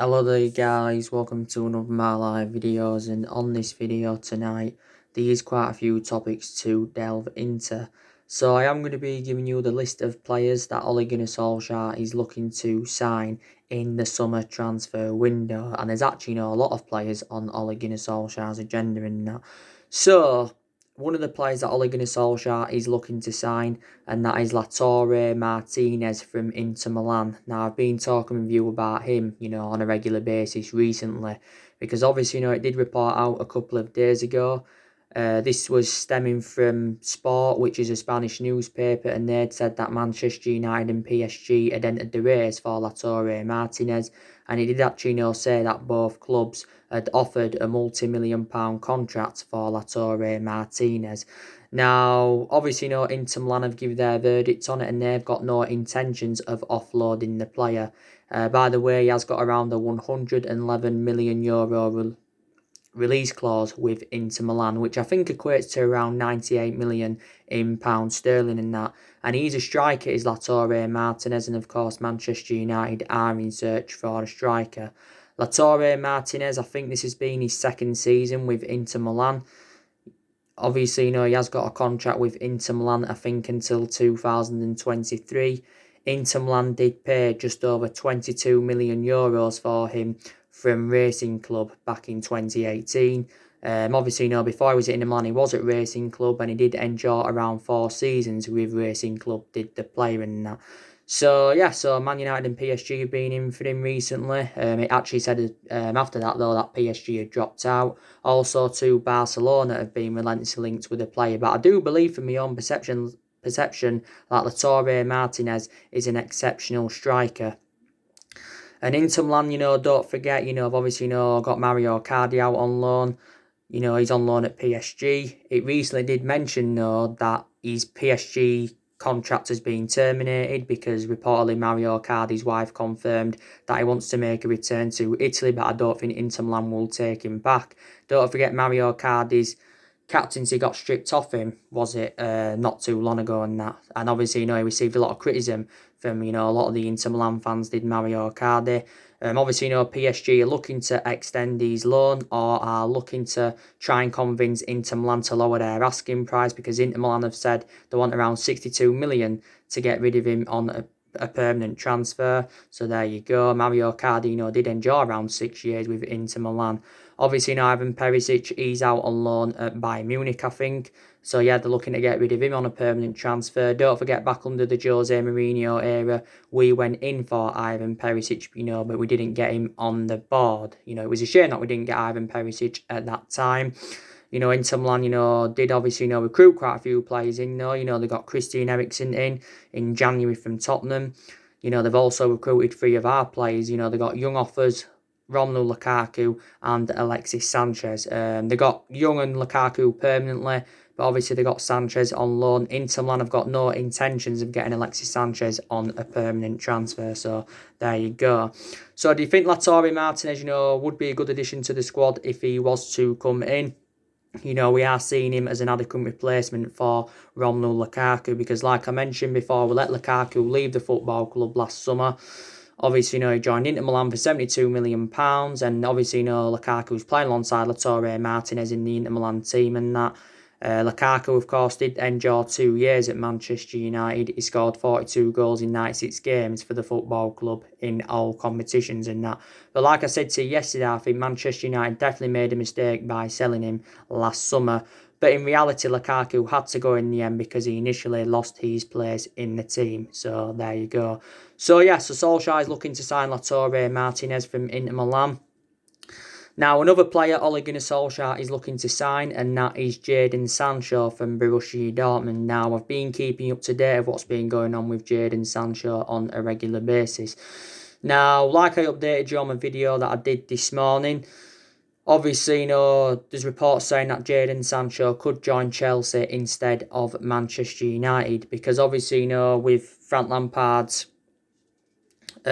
Hello there guys, welcome to another of my live videos, and on this video tonight there is quite a few topics to delve into. So I am going to be giving you the list of players that Ole Gunnar Solskjaer is looking to sign in the summer transfer window, and there's actually a lot of players on Ole Gunnar Solskjaer's agenda in that. So one of the players that Ole Gunnar Solskjaer is looking to sign, and that is Lautaro Martinez from Inter Milan. Now, I've been talking with you about him, on a regular basis recently, because obviously, it did report out a couple of days ago. This was stemming from Sport, which is a Spanish newspaper, and they'd said that Manchester United and PSG had entered the race for Lautaro Martinez, and he did actually say that both clubs had offered a multi-million-pound contract for Lautaro Martinez. Now, obviously, Inter Milan have given their verdict on it, and they've got no intentions of offloading the player. By the way, he has got around a €111 million release clause with Inter Milan, which I think equates to around 98 million in pound sterling in that. And he's a striker, is Lautaro Martinez, and of course Manchester United are in search for a striker. Lautaro Martinez, I think this has been his second season with Inter Milan. Obviously, he has got a contract with Inter Milan, I think, until 2023. Inter Milan did pay just over €22 million for him from Racing Club back in 2018. Obviously, before he was at Inter Milan, he was at Racing Club, and he did enjoy around 4 seasons with Racing Club, did the player and that. So Man United and PSG have been in for him recently. It actually said after that, though, that PSG had dropped out. Also, to Barcelona have been relentlessly linked with the player. But I do believe, from my own perception that Lautaro Martinez is an exceptional striker. And Inter Milan, don't forget, I've obviously, got Mario Icardi out on loan. He's on loan at PSG. It recently did mention, though, that his PSG contract has been terminated because reportedly Mario Icardi's wife confirmed that he wants to make a return to Italy, but I don't think Inter Milan will take him back. Don't forget, Mario Icardi's captaincy got stripped off him, was it, not too long ago, and that. And obviously, he received a lot of criticism from, a lot of the Inter Milan fans did Mario Icardi. Obviously, PSG are looking to extend his loan, or are looking to try and convince Inter Milan to lower their asking price, because Inter Milan have said they want around 62 million to get rid of him on a permanent transfer. So there you go. Mario Icardi, did enjoy around 6 years with Inter Milan. Obviously, Ivan Perisic, he's out on loan at Bayern Munich, I think. So yeah, they're looking to get rid of him on a permanent transfer. Don't forget, back under the Jose Mourinho era, we went in for Ivan Perisic, but we didn't get him on the board. It was a shame that we didn't get Ivan Perisic at that time. Inter Milan, did obviously, recruit quite a few players in, they got Christian Eriksen in January from Tottenham. They've also recruited 3 of our players. They got young offers, Romelu Lukaku and Alexis Sanchez. They got Young and Lukaku permanently, but obviously they got Sanchez on loan. Inter Milan have got no intentions of getting Alexis Sanchez on a permanent transfer, so there you go. So do you think Lautaro Martinez, would be a good addition to the squad if he was to come in? We are seeing him as an adequate replacement for Romelu Lukaku, because like I mentioned before, we let Lukaku leave the football club last summer. Obviously, he joined Inter Milan for £72 million, and obviously, Lukaku's playing alongside Lautaro Martinez in the Inter Milan team, and that. Lukaku, of course, did endure 2 years at Manchester United. He scored 42 goals in 96 games for the football club in all competitions and that. But like I said to you yesterday, I think Manchester United definitely made a mistake by selling him last summer. But in reality, Lukaku had to go in the end because he initially lost his place in the team. So there you go. So Solskjaer is looking to sign Lautaro Martinez from Inter Milan. Now, another player Ole Gunnar Solskjaer is looking to sign, and that is Jadon Sancho from Borussia Dortmund. Now, I've been keeping up to date of what's been going on with Jadon Sancho on a regular basis. Now, like I updated you on my video that I did this morning, obviously, there's reports saying that Jadon Sancho could join Chelsea instead of Manchester United, because obviously, with Frank Lampard's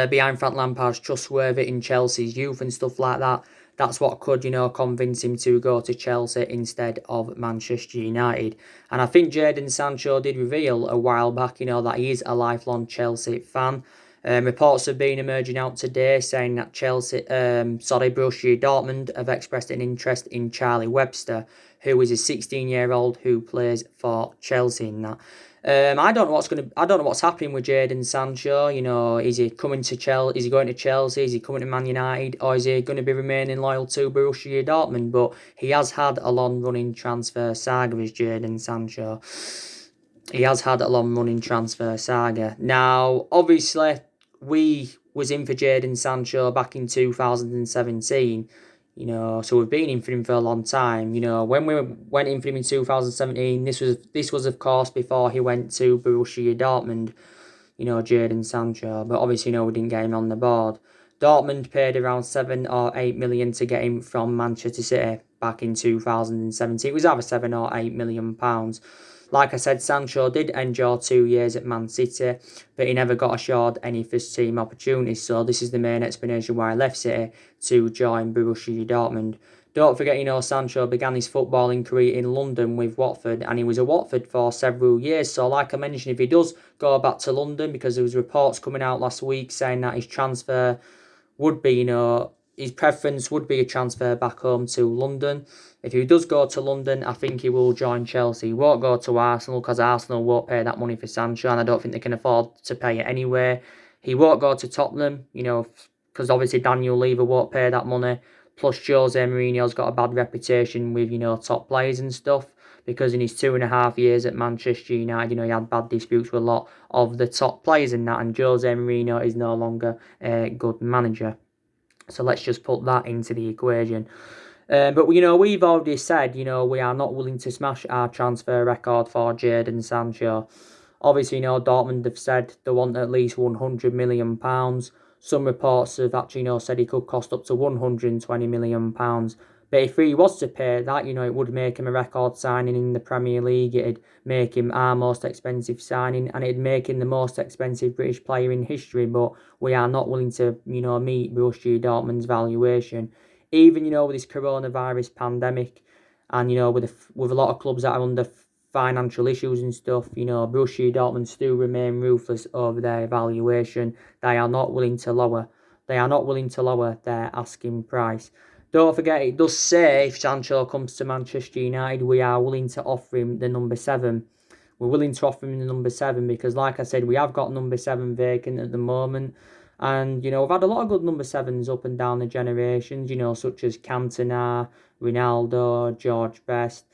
behind Frank Lampard's trustworthy in Chelsea's youth and stuff like that, that's what could, convince him to go to Chelsea instead of Manchester United. And I think Jadon Sancho did reveal a while back, that he is a lifelong Chelsea fan. Reports have been emerging out today saying that Borussia Dortmund have expressed an interest in Charlie Webster, who is a 16-year-old who plays for Chelsea. In that, I don't know what's happening with Jadon Sancho. Is he coming to Chelsea? Is he going to Chelsea? Is he coming to Man United? Or is he going to be remaining loyal to Borussia Dortmund? But he has had a long-running transfer saga with Jadon Sancho. He has had a long-running transfer saga. Now, obviously, we was in for Jadon Sancho back in 2017. So we've been in for him for a long time. When we went in for him in 2017, this was of course before he went to Borussia Dortmund. Jadon Sancho, but obviously we didn't get him on the board. Dortmund paid around 7 or 8 million to get him from Manchester City back in 2017. It was either £7 or £8 million. Like I said, Sancho did endure 2 years at Man City, but he never got assured any first team opportunities. So this is the main explanation why I left City to join Borussia Dortmund. Don't forget, Sancho began his footballing career in London with Watford, and he was at Watford for several years. So, like I mentioned, if he does go back to London, because there was reports coming out last week saying that his transfer would be, his preference would be a transfer back home to London. If he does go to London, I think he will join Chelsea. He won't go to Arsenal because Arsenal won't pay that money for Sancho, and I don't think they can afford to pay it anyway. He won't go to Tottenham, because obviously Daniel Levy won't pay that money. Plus, Jose Mourinho's got a bad reputation with, top players and stuff, because in his 2.5 years at Manchester United, he had bad disputes with a lot of the top players in that, and Jose Mourinho is no longer a good manager. So let's just put that into the equation. But we've already said, we are not willing to smash our transfer record for Jadon Sancho. Obviously, Dortmund have said they want at least £100 million. Some reports have actually, said he could cost up to £120 million. But if he was to pay that, it would make him a record signing in the Premier League. It'd make him our most expensive signing, and it'd make him the most expensive British player in history. But we are not willing to, meet Borussia Dortmund's valuation. Even, with this coronavirus pandemic, and, with a lot of clubs that are under financial issues and stuff, Borussia Dortmund still remain ruthless over their valuation. They are not willing to lower. They are not willing to lower their asking price. Don't forget, it does say if Sancho comes to Manchester United, we are willing to offer him the number 7. We're willing to offer him the number 7 because, like I said, we have got number 7 vacant at the moment. And, we've had a lot of good number 7s up and down the generations, such as Cantona, Ronaldo, George Best.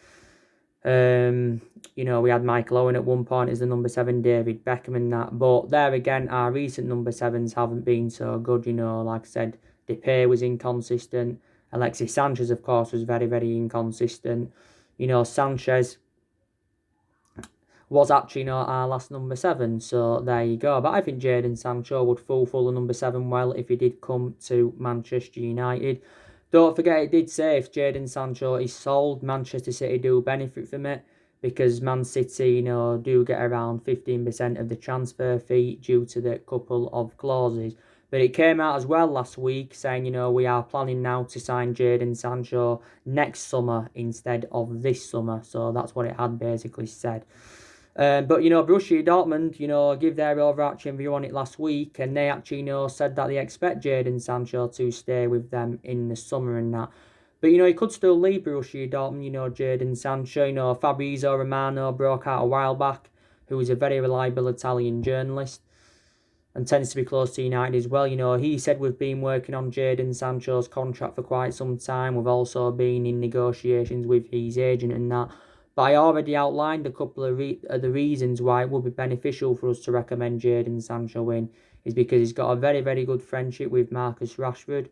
We had Michael Owen at one point as the number 7, David Beckham and that. But there again, our recent number 7s haven't been so good, like I said. Depay was inconsistent. Alexis Sanchez, of course, was very, very inconsistent. Sanchez was actually not our last number 7, so there you go. But I think Jadon Sancho would fulfil the number 7 well if he did come to Manchester United. Don't forget, it did say if Jadon Sancho is sold, Manchester City do benefit from it, because Man City, do get around 15% of the transfer fee due to the couple of clauses. But it came out as well last week saying, we are planning now to sign Jadon Sancho next summer instead of this summer. So that's what it had basically said. But, Borussia Dortmund, give their overarching view on it last week, and they actually, said that they expect Jadon Sancho to stay with them in the summer and that. But, he could still leave Borussia Dortmund, Jadon Sancho. Fabrizio Romano broke out a while back, who is a very reliable Italian journalist and tends to be close to United as well. He said we've been working on Jadon Sancho's contract for quite some time. We've also been in negotiations with his agent and that. But I already outlined a couple of the reasons why it would be beneficial for us to recommend Jadon Sancho in, is because he's got a very, very good friendship with Marcus Rashford.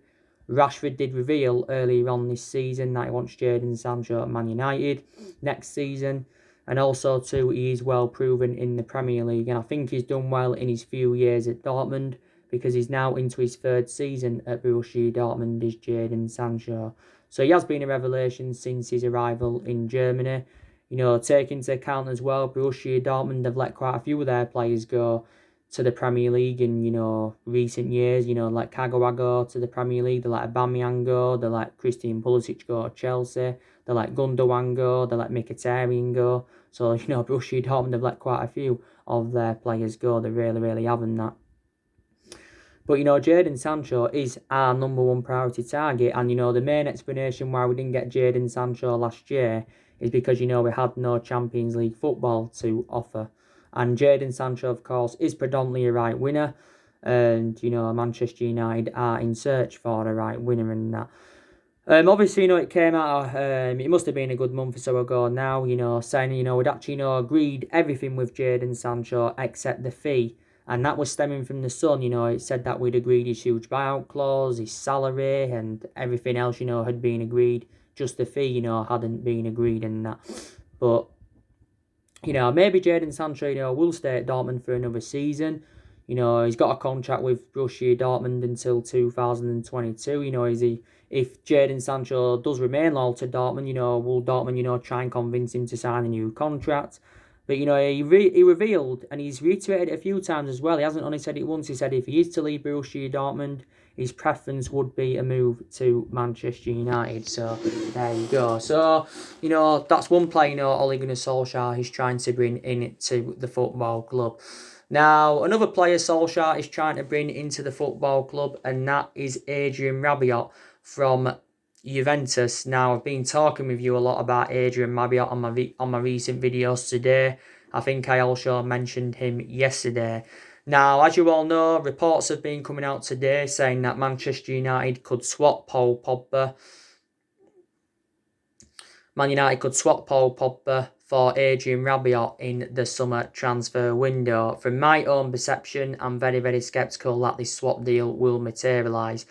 Rashford did reveal earlier on this season that he wants Jadon Sancho at Man United next season. And also, too, he is well proven in the Premier League. And I think he's done well in his few years at Dortmund, because he's now into his 3rd season at Borussia Dortmund, is Jadon Sancho. So he has been a revelation since his arrival in Germany. Take into account as well, Borussia Dortmund have let quite a few of their players go to the Premier League in, recent years. Let Kagawa go to the Premier League, they let Aubameyang go, they let Christian Pulisic go to Chelsea, they let Gundogan go, they let Mkhitaryan go. So, Borussia Dortmund have let quite a few of their players go. They really, really haven't that. But, Jadon Sancho is our number one priority target. And, the main explanation why we didn't get Jadon Sancho last year is because, we had no Champions League football to offer. And Jadon Sancho, of course, is predominantly a right winger. And, Manchester United are in search for a right winner and that. Obviously, it came out, it must have been a good month or so ago now, saying, we'd actually, agreed everything with Jadon Sancho except the fee. And that was stemming from the Sun, it said that we'd agreed his huge buyout clause, his salary, and everything else, had been agreed. Just the fee, hadn't been agreed and that. But, maybe Jadon Sancho, will stay at Dortmund for another season. He's got a contract with Borussia Dortmund until 2022. If Jadon Sancho does remain loyal to Dortmund, will Dortmund, try and convince him to sign a new contract? But, he revealed, and he's reiterated it a few times as well. He hasn't only said it once. He said if he is to leave Borussia Dortmund, his preference would be a move to Manchester United. So, there you go. So, that's one player, Ole Gunnar Solsjaker is trying to bring into the football club. Now, another player Solskjaer is trying to bring into the football club, and that is Adrien Rabiot from Juventus. Now, I've been talking with you a lot about Adrien Rabiot on my recent videos today. I think I also mentioned him yesterday. Now, as you all know, reports have been coming out today saying that Manchester United could swap Paul Pogba. Man United could swap Paul Pogba for Adrien Rabiot in the summer transfer window. From my own perception, I'm very, very sceptical that this swap deal will materialise,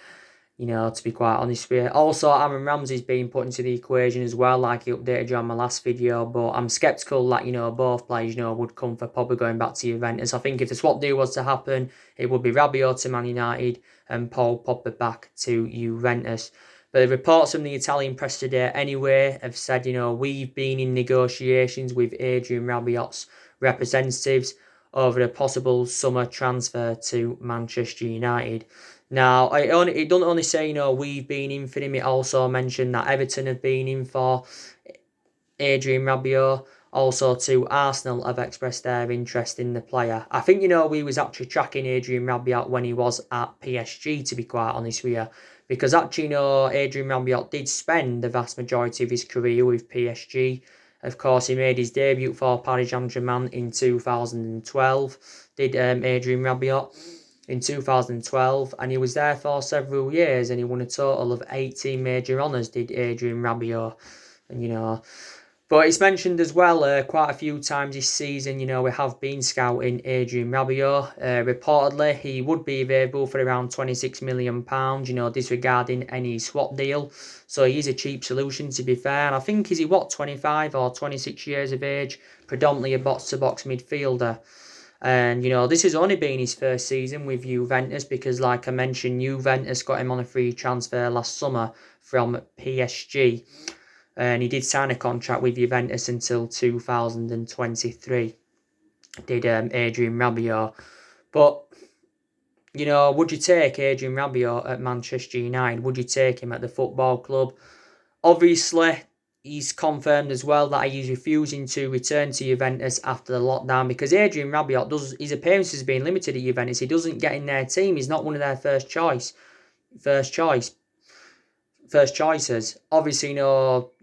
to be quite honest with you. Also, Aaron Ramsey's been put into the equation as well, like he updated you on my last video, but I'm sceptical that, both players, would come for Pogba going back to Juventus. I think if the swap deal was to happen, it would be Rabiot to Man United and Paul Pogba back to Juventus. But the reports from the Italian press today anyway have said, we've been in negotiations with Adrien Rabiot's representatives over a possible summer transfer to Manchester United. Now, it doesn't only say, we've been in for him. It also mentioned that Everton have been in for Adrien Rabiot. Also, too, Arsenal have expressed their interest in the player. I think, we was actually tracking Adrien Rabiot when he was at PSG, to be quite honest with you. Because actually, Adrien Rabiot did spend the vast majority of his career with PSG. Of course, he made his debut for Paris Saint-Germain in 2012. Did Adrien Rabiot in 2012. And he was there for several years. And he won a total of 18 major honours, did Adrien Rabiot. And, but it's mentioned as well quite a few times this season, we have been scouting Adrien Rabiot. Reportedly, he would be available for around £26 million, disregarding any swap deal. So he is a cheap solution, to be fair. And I think, is he 25 or 26 years of age? Predominantly a box-to-box midfielder. And, this has only been his first season with Juventus because, like I mentioned, Juventus got him on a free transfer last summer from PSG. And he did sign a contract with Juventus until 2023. Did Adrien Rabiot. But, would you take Adrien Rabiot at Manchester United? Would you take him at the football club? Obviously, he's confirmed as well that he's refusing to return to Juventus after the lockdown because Adrien Rabiot, his appearances have been limited at Juventus. He doesn't get in their team. He's not one of their first choices. Obviously,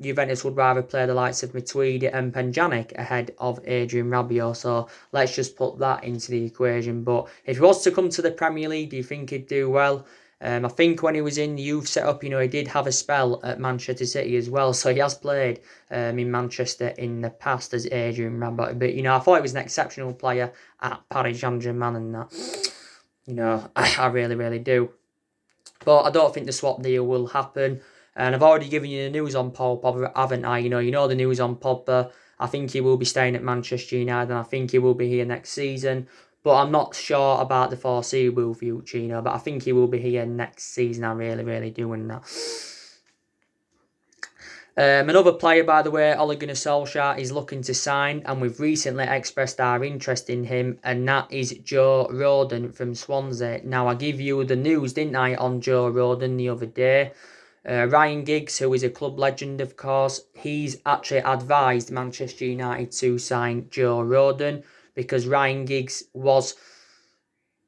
Juventus would rather play the likes of Matuidi and Pjanic ahead of Adrien Rabiot. So let's just put that into the equation. But if he was to come to the Premier League, do you think he'd do well? I think when he was in the youth setup, he did have a spell at Manchester City as well. So he has played in Manchester in the past as Adrien Rabiot. But, I thought he was an exceptional player at Paris Saint-Germain and that. I really, really do. But I don't think the swap deal will happen. And I've already given you the news on Paul Pogba, haven't I? You know the news on Pogba. I think he will be staying at Manchester United and I think he will be here next season. But I'm not sure about the foreseeable future, but I think he will be here next season. I really, really do. And that. Another player, by the way, Ole Gunnar Solskjaer is looking to sign, and we've recently expressed our interest in him, and that is Joe Rodon from Swansea. Now, I gave you the news, didn't I, on Joe Rodon the other day. Ryan Giggs, who is a club legend, of course, he's actually advised Manchester United to sign Joe Rodon because Ryan Giggs was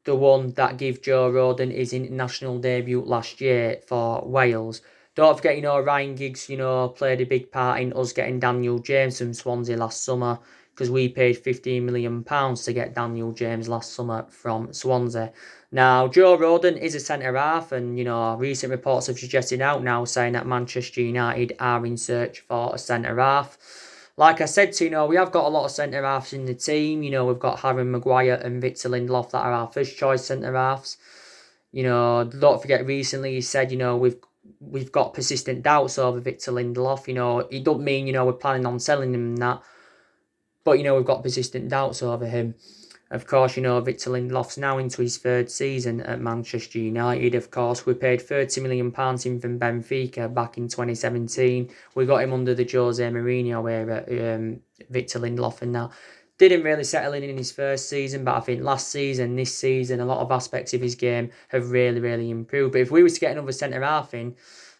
the one that gave Joe Rodon his international debut last year for Wales. Don't forget, Ryan Giggs, played a big part in us getting Daniel James from Swansea last summer, because we paid £15 million to get Daniel James last summer from Swansea. Now, Joe Rodon is a centre-half, and, recent reports have suggested out now saying that Manchester United are in search for a centre-half. Like I said, we have got a lot of centre-halves in the team. We've got Harry Maguire and Victor Lindelof that are our first-choice centre-halves. Don't forget, recently he said, we've got persistent doubts over Victor Lindelof. It don't mean, we're planning on selling him and that. But, we've got persistent doubts over him. Of course, Victor Lindelof's now into his third season at Manchester United. Of course, we paid £30 million in from Benfica back in 2017. We got him under the Jose Mourinho era, Victor Lindelof, and that. Didn't really settle in his first season, but I think last season, this season, a lot of aspects of his game have really, really improved. But if we were to get another centre-half in,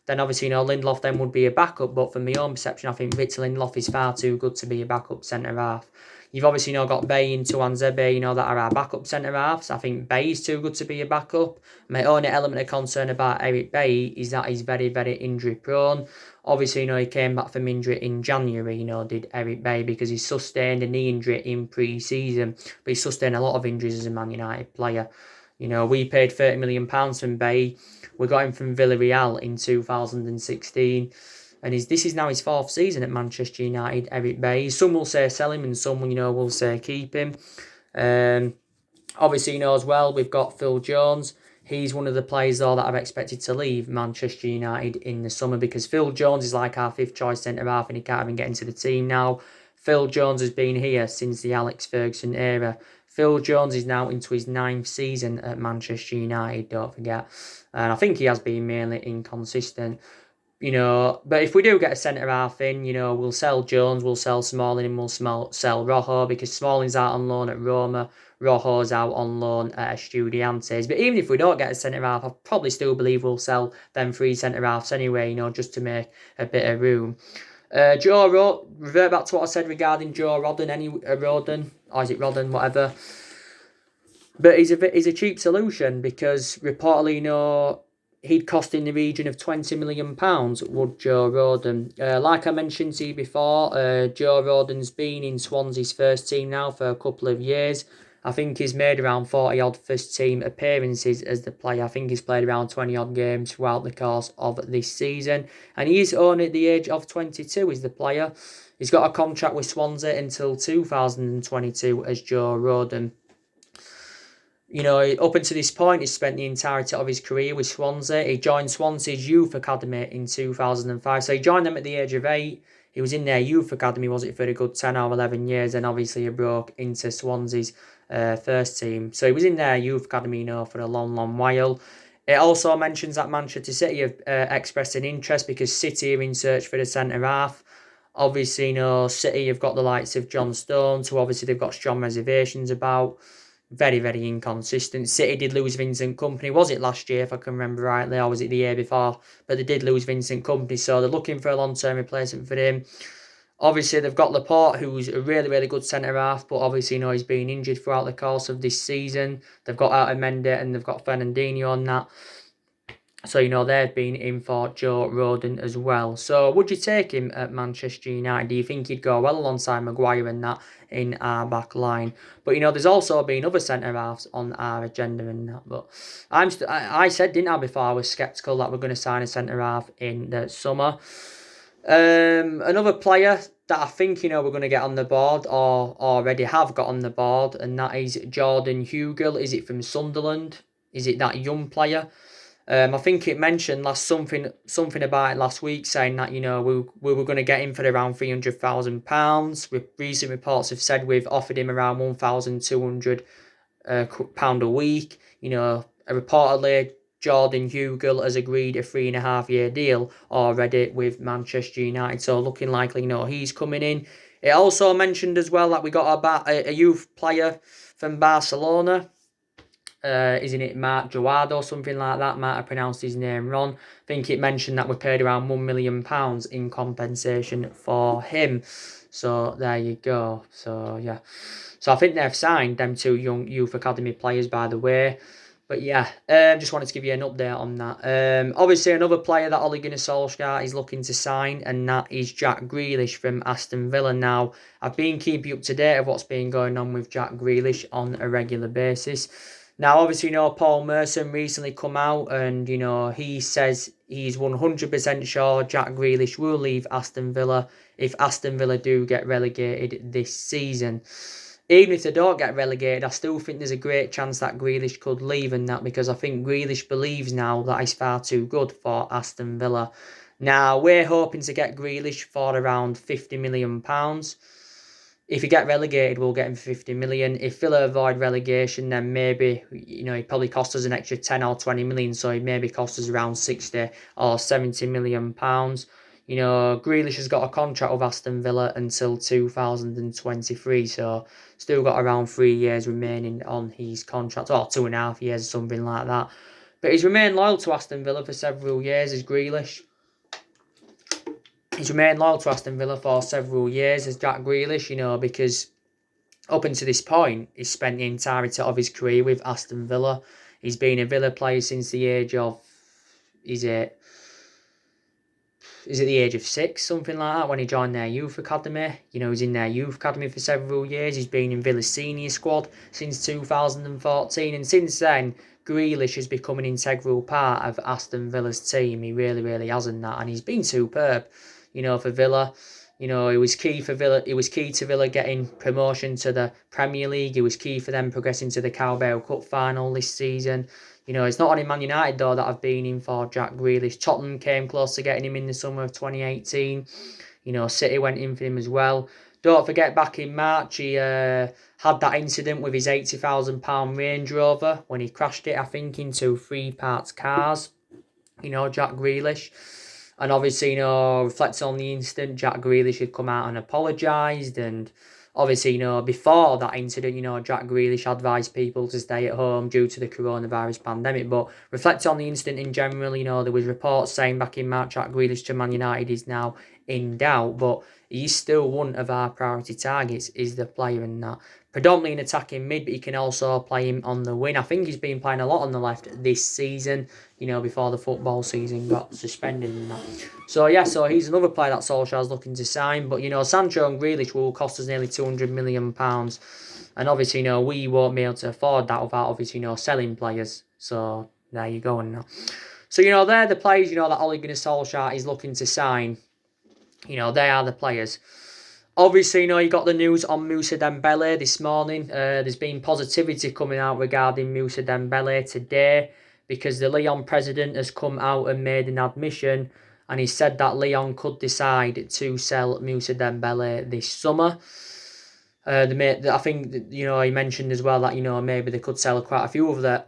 then obviously, Lindelof then would be a backup. But from my own perception, I think Victor Lindelof is far too good to be a backup centre-half. You've obviously got Bay and Tuanzebe, that are our backup centre-halves. I think Bay is too good to be a backup. My only element of concern about Eric Bay is that he's very, very injury-prone. Obviously, he came back from injury in January, did Eric Bay, because he sustained a knee injury in pre-season. But he sustained a lot of injuries as a Man United player. We paid £30 million from Bay. We got him from Villarreal in 2016. And this is now his fourth season at Manchester United, Eric Bay. Some will say sell him and some, will say keep him. Obviously, as well, we've got Phil Jones. He's one of the players, though, that I've expected to leave Manchester United in the summer, because Phil Jones is like our fifth choice centre-half and he can't even get into the team now. Phil Jones has been here since the Alex Ferguson era. Phil Jones is now into his 9th season at Manchester United, don't forget. And I think he has been mainly inconsistent. But if we do get a centre-half in, we'll sell Jones, we'll sell Smalling, and we'll sell Rojo, because Smalling's out on loan at Roma, Rojo's out on loan at Estudiantes. But even if we don't get a centre-half, I probably still believe we'll sell them 3 centre-halves anyway, just to make a bit of room. Revert back to what I said regarding Joe Rodon, Rodon, or is it Rodon, whatever. But he's a cheap solution, because reportedly, he'd cost in the region of £20 million, would Joe Rodon. Like I mentioned to you before, Joe Rodon's been in Swansea's first team now for a couple of years. I think he's made around 40-odd first-team appearances as the player. I think he's played around 20-odd games throughout the course of this season. And he is only at the age of 22, is the player. He's got a contract with Swansea until 2022 as Joe Rodon. Up until this point, he's spent the entirety of his career with Swansea. He joined Swansea's youth academy in 2005. So he joined them at the age of 8. He was in their youth academy, for a good 10 or 11 years. And obviously he broke into Swansea's first team. So he was in their youth academy, for a long, long while. It also mentions that Manchester City have expressed an interest, because City are in search for the centre-half. Obviously, City have got the likes of John Stones, who obviously they've got strong reservations about. Very, very inconsistent. City did lose Vincent Kompany. Was it last year, if I can remember rightly, or was it the year before? But they did lose Vincent Kompany, so they're looking for a long-term replacement for him. Obviously, they've got Laporte, who's a really, really good centre-half, but obviously, he's been injured throughout the course of this season. They've got Otamendi and they've got Fernandinho on that. So, they've been in for Joe Rodon as well. So, would you take him at Manchester United? Do you think he'd go well alongside Maguire and that in our back line? But, there's also been other centre-halves on our agenda and that. But I said, didn't I, before, I was sceptical that we're going to sign a centre-half in the summer. Another player that I think, we're going to get on the board, or already have got on the board, and that is Jordan Hugill. Is it from Sunderland? Is it that young player? I think it mentioned something about it last week, saying that, we were going to get him for around £300,000. Recent reports have said we've offered him around £1,200 a week. Reportedly, Jordan Hugill has agreed a 3.5-year deal already with Manchester United. So looking likely, he's coming in. It also mentioned as well that we got a youth player from Barcelona. isn't it Mark Jawad or something like that? Might have pronounced his name wrong. I think it mentioned that we paid around £1 million in compensation for him. So there you go. So yeah. So I think they've signed them two young youth academy players, by the way. But yeah, just wanted to give you an update on that. Obviously, another player that Ole Gunnar Solsjaker is looking to sign, and that is Jack Grealish from Aston Villa. Now, I've been keeping you up to date of what's been going on with Jack Grealish on a regular basis. Now, obviously, Paul Merson recently come out and, he says he's 100% sure Jack Grealish will leave Aston Villa if Aston Villa do get relegated this season. Even if they don't get relegated, I still think there's a great chance that Grealish could leave and that, because I think Grealish believes now that he's far too good for Aston Villa. Now, we're hoping to get Grealish for around £50 million. If he get relegated, we'll get him for 50 million. If Villa avoid relegation, then maybe, he probably cost us an extra 10 or 20 million, so he maybe cost us around 60 or 70 million pounds. Grealish has got a contract with Aston Villa until 2023, so still got around 3 years remaining on his contract, or 2.5 years, something like that. But he's remained loyal to Aston Villa for several years as Grealish. He's remained loyal to Aston Villa for several years as Jack Grealish, because up until this point, he's spent the entirety of his career with Aston Villa. He's been a Villa player since the age of, is it the age of 6, something like that, when he joined their youth academy. He's in their youth academy for several years. He's been in Villa's senior squad since 2014, and since then, Grealish has become an integral part of Aston Villa's team. He really, really hasn't that, and he's been superb, for Villa. He was key for Villa. It was key to Villa getting promotion to the Premier League. It was key for them progressing to the Carabao Cup final this season. It's not only Man United, though, that have been in for Jack Grealish. Tottenham came close to getting him in the summer of 2018. City went in for him as well. Don't forget, back in March, he had that incident with his £80,000 Range Rover when he crashed it, I think, into 3 parts cars. Jack Grealish. And obviously, reflecting on the incident, Jack Grealish had come out and apologised. And obviously, before that incident, Jack Grealish advised people to stay at home due to the coronavirus pandemic. But reflecting on the incident in general, there was reports saying back in March Jack Grealish to Man United is now in doubt. But he's still one of our priority targets, is the player in that. Predominantly in attacking mid, but he can also play him on the wing. I think he's been playing a lot on the left this season, before the football season got suspended and that. So he's another player that Solskjaer's looking to sign. But, Sancho and Grealish will cost us nearly £200 million. And obviously, we won't be able to afford that without, obviously, selling players. So there you go. And so, they're the players, that Ole Gunnar Solskjaer is looking to sign. They are the players. Obviously, you got the news on Moussa Dembele this morning. There's been positivity coming out regarding Moussa Dembele today, because the Lyon president has come out and made an admission, and he said that Lyon could decide to sell Moussa Dembele this summer. I think he mentioned as well that maybe they could sell quite a few other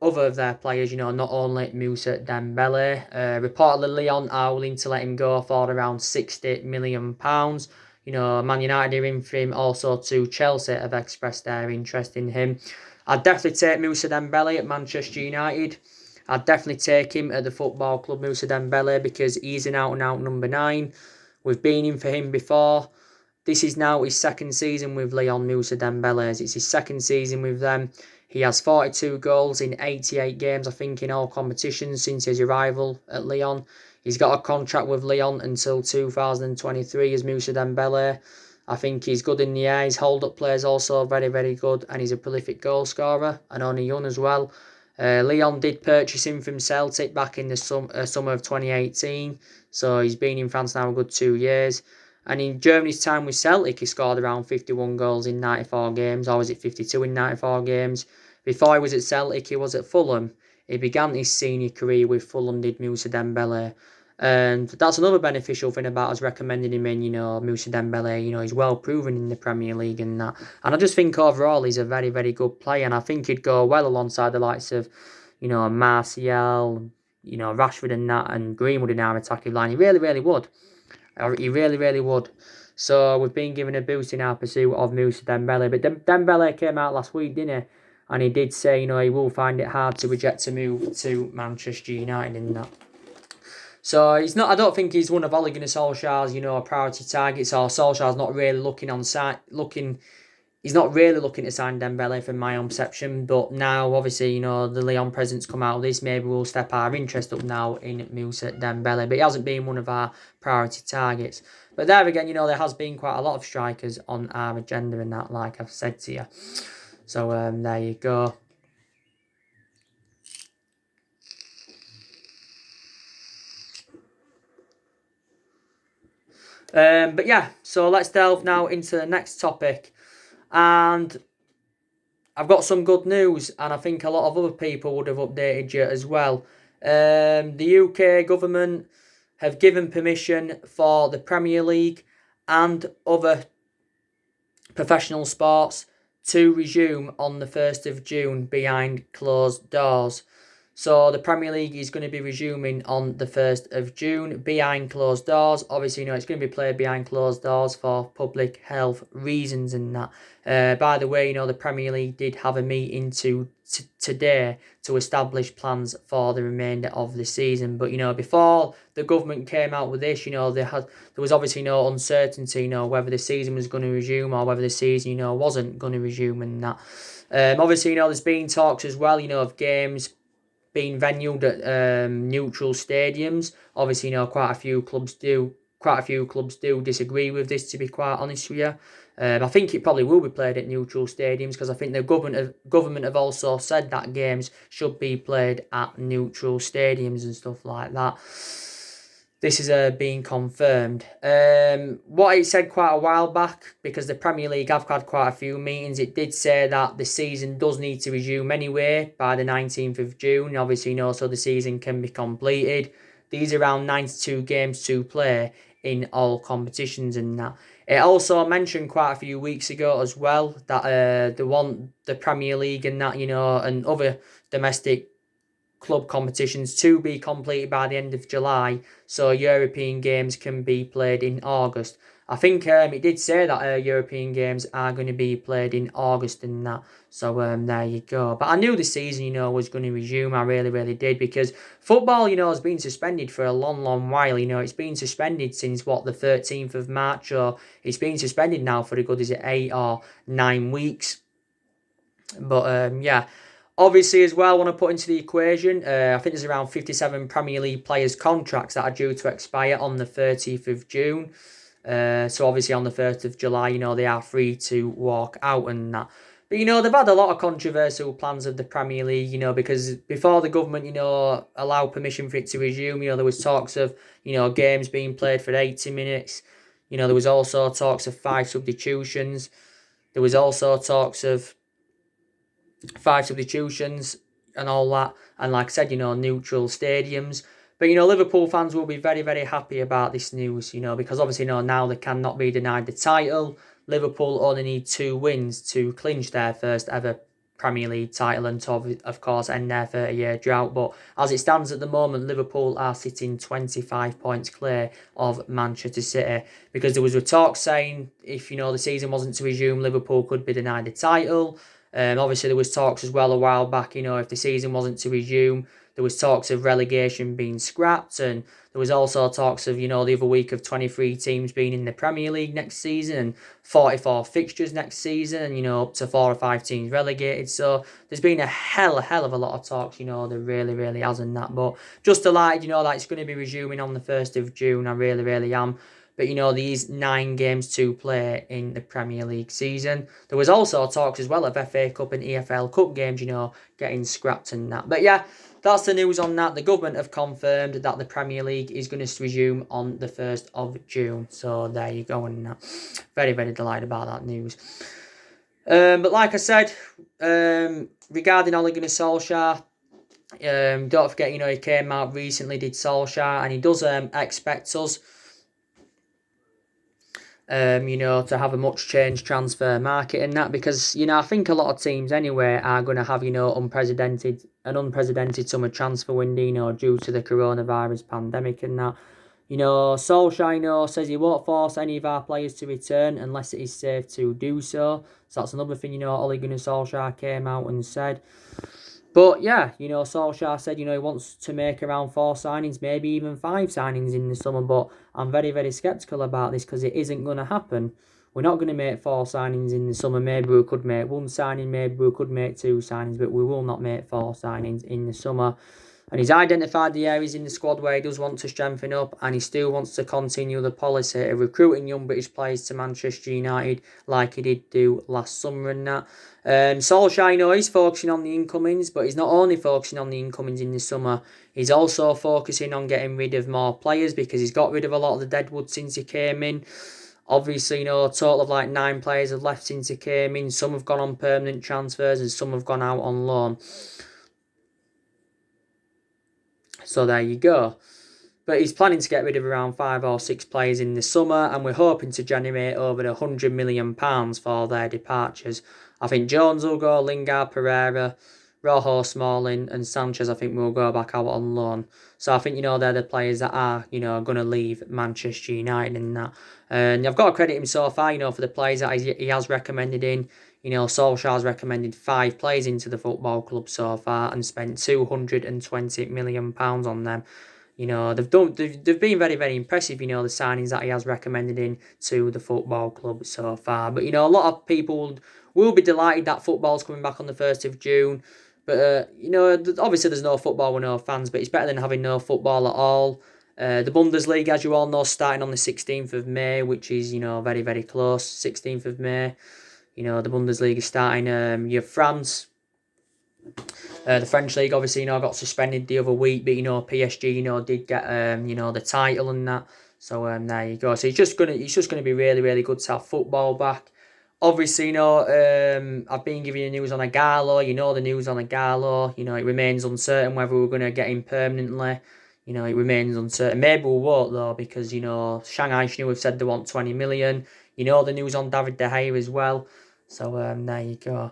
of their players. Not only Moussa Dembele. Reportedly, Lyon are willing to let him go for around £60 million. Man United are in for him. Also, to Chelsea have expressed their interest in him. I'd definitely take Moussa Dembele at Manchester United. I'd definitely take him at the football club, Moussa Dembele, because he's an out-and-out number 9. We've been in for him before. This is now his second season with Lyon, Moussa Dembele. It's his second season with them. He has 42 goals in 88 games, I think, in all competitions since his arrival at Lyon. He's got a contract with Lyon until 2023 as Moussa Dembele. I think he's good in the air. His hold-up play is also very, very good, and he's a prolific goal scorer, and only young as well. Lyon did purchase him from Celtic back in the summer of 2018, so he's been in France now a good 2 years. And in Germany's time with Celtic, he scored around 51 goals in 94 games, or was it 52 in 94 games? Before he was at Celtic, he was at Fulham. He began his senior career with Fulham, did Moussa Dembele. And that's another beneficial thing about us recommending him in, Moussa Dembele. He's well proven in the Premier League and that. And I just think overall he's a very, very good player. And I think he'd go well alongside the likes of, Martial, Rashford and that, and Greenwood in our attacking line. He really, really would. He really, really would. So we've been given a boost in our pursuit of Moussa Dembele. But Dembele came out last week, didn't he? and he did say, you know, he will find it hard to reject to move to Manchester United in that. So he's not. I don't think he's one of Ole Gunnar Solskjaer's, you know, priority targets. Or Solskjaer's not really He's not really looking to sign Dembele from my own perception. But now, obviously, you know, the Lyon president's come out with this. Maybe we'll step our interest up now in Moussa Dembele. But he hasn't been one of our priority targets. But there again, you know, there has been quite a lot of strikers on our agenda and that, like I've said to you. So there you go. But yeah, so let's delve now into the next topic. And I've got some good news, and I think a lot of other people would have updated you as well. The UK government have given permission for the Premier League and other professional sports to resume on the 1st of June behind closed doors. So the Premier League is going to be resuming on the 1st of June behind closed doors. Obviously, you know, it's going to be played behind closed doors for public health reasons and that. By the way, you know, the Premier League did have a meeting today to establish plans for the remainder of the season. But, you know, before the government came out with this, you know, there was obviously no uncertainty, you know, whether the season was going to resume or whether the season, you know, wasn't going to resume and that. Obviously, you know, there's been talks as well, you know, of games being venued at neutral stadiums. Obviously, you know, quite a few clubs do disagree with this, to be quite honest with you. I think it probably will be played at neutral stadiums because I think the government have also said that games should be played at neutral stadiums and stuff like that. This is being confirmed. What it said quite a while back, because the Premier League have had quite a few meetings, it did say that the season does need to resume anyway by the 19th of June. Obviously, you know, so the season can be completed. These are around 92 games to play in all competitions and that. It also mentioned quite a few weeks ago as well that the Premier League and that, you know, and other domestic club competitions to be completed by the end of July, so European games can be played in August. I think it did say that European games are going to be played in August and that. So there you go. But I knew the season, you know, was going to resume. I really, really did, because football, you know, has been suspended for a long, long while. You know, it's been suspended since the 13th of March, or it's been suspended now for a good, is it 8 or 9 weeks? But yeah. Obviously, as well, I want to put into the equation, I think there's around 57 Premier League players' contracts that are due to expire on the 30th of June. So obviously on the 1st of July, you know, they are free to walk out and that. But, you know, they've had a lot of controversial plans of the Premier League, you know, because before the government, you know, allowed permission for it to resume, you know, there was talks of, you know, games being played for 80 minutes. You know, there was also talks of 5 substitutions. There was also talks of 5 substitutions and all that, and like I said, you know, neutral stadiums. But, you know, Liverpool fans will be very, very happy about this news, you know, because obviously, you know, now they cannot be denied the title. Liverpool only need 2 wins to clinch their first ever Premier League title and to, of course, end their 30-year drought. But as it stands at the moment, Liverpool are sitting 25 points clear of Manchester City, because there was a talk saying if, you know, the season wasn't to resume, Liverpool could be denied the title. Obviously, there was talks as well a while back, you know, if the season wasn't to resume, there was talks of relegation being scrapped, and there was also talks of, you know, the other week of 23 teams being in the Premier League next season and 44 fixtures next season, and, you know, up to 4 or 5 teams relegated. So there's been a hell of a lot of talks, you know, there really, really hasn't that. But just delighted, you know, that it's going to be resuming on the 1st of June. I really, really am. But, you know, these 9 games to play in the Premier League season. There was also talks as well of FA Cup and EFL Cup games, you know, getting scrapped and that. But yeah, that's the news on that. The government have confirmed that the Premier League is going to resume on the 1st of June. So there you go. And very, very delighted about that news. But like I said, regarding Ole Gunnar Solskjaer, don't forget, you know, he came out recently, did Solskjaer, and he does expect us, you know, to have a much changed transfer market and that, because, you know, I think a lot of teams anyway are going to have, you know, unprecedented summer transfer window, you know, due to the coronavirus pandemic and that. Solsjaker says he won't force any of our players to return unless it is safe to do so. So that's another thing, Ole Gunnar Solskjaer came out and said. But yeah, Solskjaer said, he wants to make around 4 signings, maybe even 5 signings in the summer. But I'm very, very sceptical about this because it isn't going to happen. We're not going to make 4 signings in the summer. Maybe we could make 1 signing, maybe we could make 2 signings, but we will not make 4 signings in the summer. And he's identified the areas in the squad where he does want to strengthen up, and he still wants to continue the policy of recruiting young British players to Manchester United like he did do last summer and that. Solskjaer, he's focusing on the incomings, but he's not only focusing on the incomings in the summer, he's also focusing on getting rid of more players because he's got rid of a lot of the deadwood since he came in. Obviously, a total of like 9 players have left since he came in. Some have gone on permanent transfers and some have gone out on loan. So there you go. But he's planning to get rid of around 5 or 6 players in the summer, and we're hoping to generate over £100 million for their departures. I think Jones will go, Lingard, Pereira, Rojo, Smalling, and Sanchez, I think, will go back out on loan. So I think, they're the players that are, going to leave Manchester United and that. And I've got to credit him so far, for the players that he has recommended in. Solskjaer's recommended 5 players into the football club so far and spent £220 million on them. They've been very, very impressive, the signings that he has recommended in to the football club so far. But, a lot of people will be delighted that football's coming back on the 1st of June. But, obviously there's no football with no fans, but it's better than having no football at all. The Bundesliga, as you all know, starting on the 16th of May, which is, very, very close. 16th of May. The Bundesliga starting. You have France. The French league obviously got suspended the other week, but PSG did get the title and that. So there you go. So it's just gonna be really, really good to have football back. Obviously, I've been giving you news on Agallo. The news on Agallo. It remains uncertain whether we're gonna get him permanently. It remains uncertain. Maybe we won't though, because Shanghai Shenhua have said they want 20 million. The news on David De Gea as well. So there you go.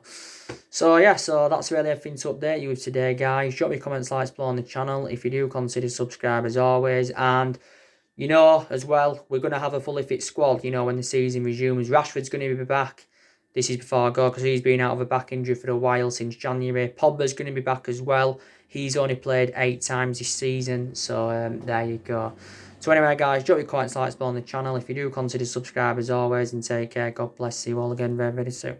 So yeah, so that's really everything to update you with today, guys. Drop me comments, likes below on the channel. If you do, consider subscribe as always. And as well, we're going to have a fully fit squad, when the season resumes. Rashford's going to be back. This is before I go, because he's been out of a back injury for a while since January. Pogba's going to be back as well. He's only played 8 times this season. So there you go. So anyway, guys, drop your comments, likes below on the channel. If you do, consider subscribe as always. And take care. God bless you all again very, very soon.